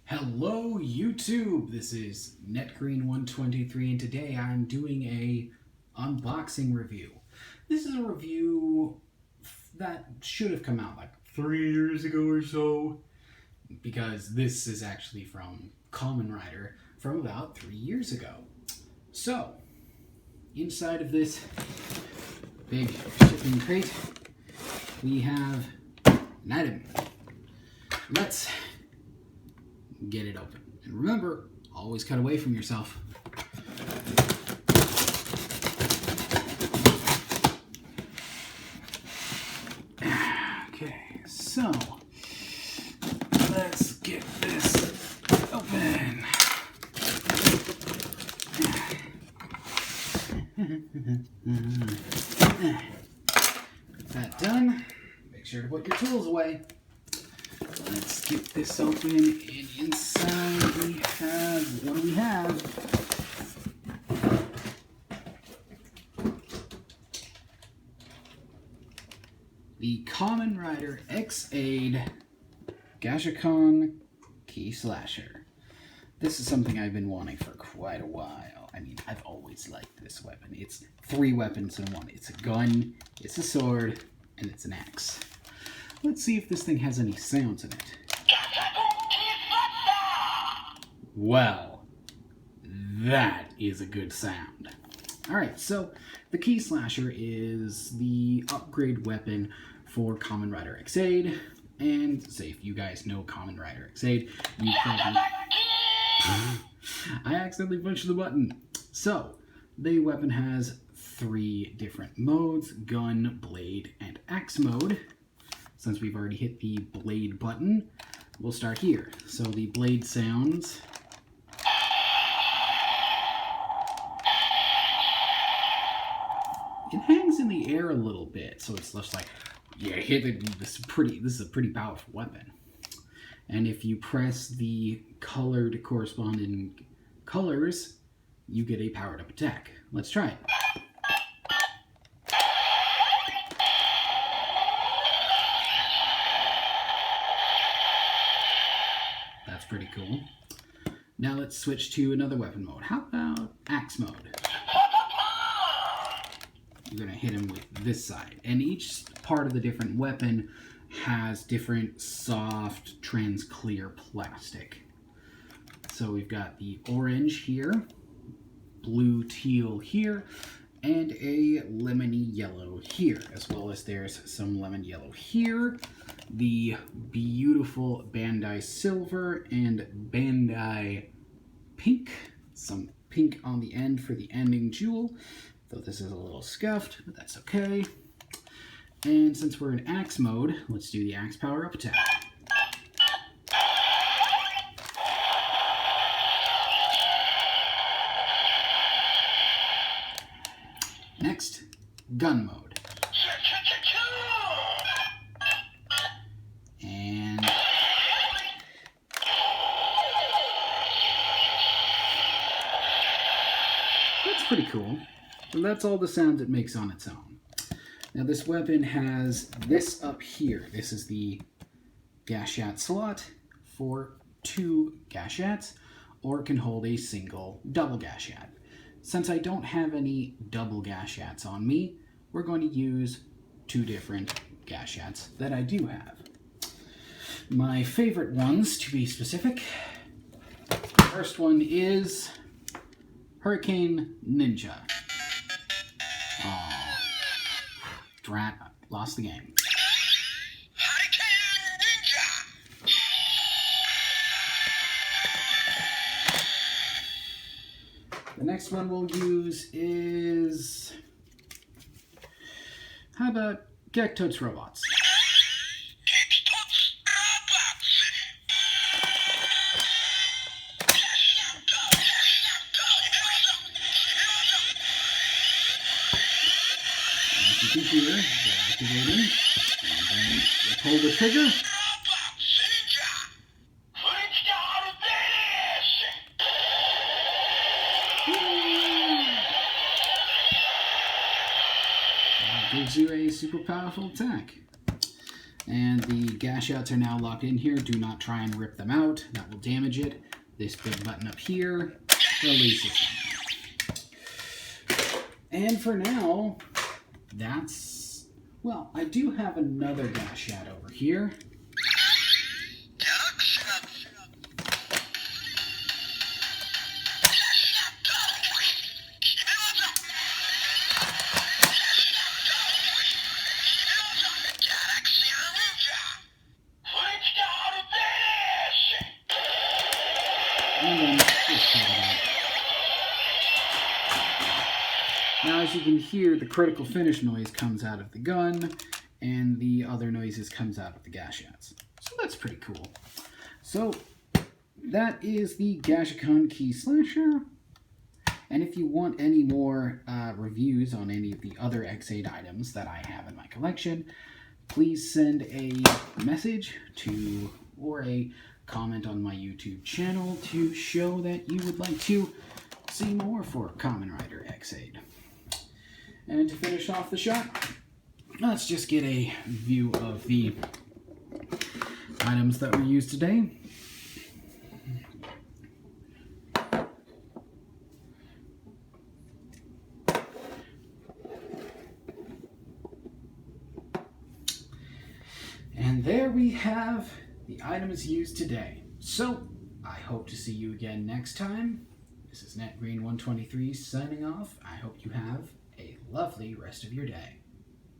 Hello YouTube, this is NetGreen123 and today I'm doing a unboxing review. This is a review that should have come out like 3 years ago or so, because this is actually from Kamen Rider from about 3 years ago. So, inside of this big shipping crate, we have an item. Let's get it open. And remember, always cut away from yourself. Okay, so let's get this open. Get that done. Make sure to put your tools away. Let's get this open, and inside we have, what do we have? The Kamen Rider X-Aid Gashicon Key Slasher. This is something I've been wanting for quite a while. I mean, I've always liked this weapon. It's 3 weapons in one. It's a gun, it's a sword, and it's an axe. Let's see if this thing has any sounds in it. Well, that is a good sound. Alright, so the Key Slasher is the upgrade weapon for Kamen Rider X-Aid. And say if you guys know Kamen Rider X-Aid, you probably... I accidentally punched the button. So, the weapon has 3 different modes: gun, blade, and axe mode. Since we've already hit the blade button, we'll start here. So the blade sounds. It hangs in the air a little bit, so it's just like, yeah, hit it. This is a pretty powerful weapon. And if you press the colored corresponding colors, you get a powered up attack. Let's try it. That's pretty cool. Now let's switch to another weapon mode. How about axe mode? You're gonna hit him with this side. And each part of the different weapon has different soft, trans-clear plastic. So we've got the orange here, blue teal here, and a lemony yellow here, as well as there's some lemon yellow here, the beautiful Bandai silver and Bandai pink, some pink on the end for the ending jewel, though this is a little scuffed, but that's okay. And since we're in axe mode, let's do the axe power up attack. Next, gun mode. And that's pretty cool. And that's all the sounds it makes on its own. Now this weapon has this up here. This is the Gashat slot for 2 Gashats, or it can hold a single double Gashat. Since I don't have any double Gashats on me, we're going to use 2 different Gashats that I do have. My favorite ones, to be specific, the first one is Hurricane Ninja. Aww. Drat, lost the game. The next one we'll use is... how about Gashats Robots? As you can hear, they're activating, and then we pull the trigger. That gives you a super powerful attack. And the Gashats are now locked in here. Do not try and rip them out. That will damage it. This big button up here releases them. And for now, that's... Well, I do have another Gashat over here. And then just cut it out. Now, as you can hear, the critical finish noise comes out of the gun, and the other noises comes out of the Gashats. So that's pretty cool. So that is the Gashicon Key Slasher. And if you want any more reviews on any of the other X8 items that I have in my collection, please send a message to, or a comment on my YouTube channel to show that you would like to see more for Kamen Rider X8. And to finish off the shot, let's just get a view of the items that were used today. And there we have the items used today. So, I hope to see you again next time. This is NetGreen123 signing off. I hope you have a lovely rest of your day.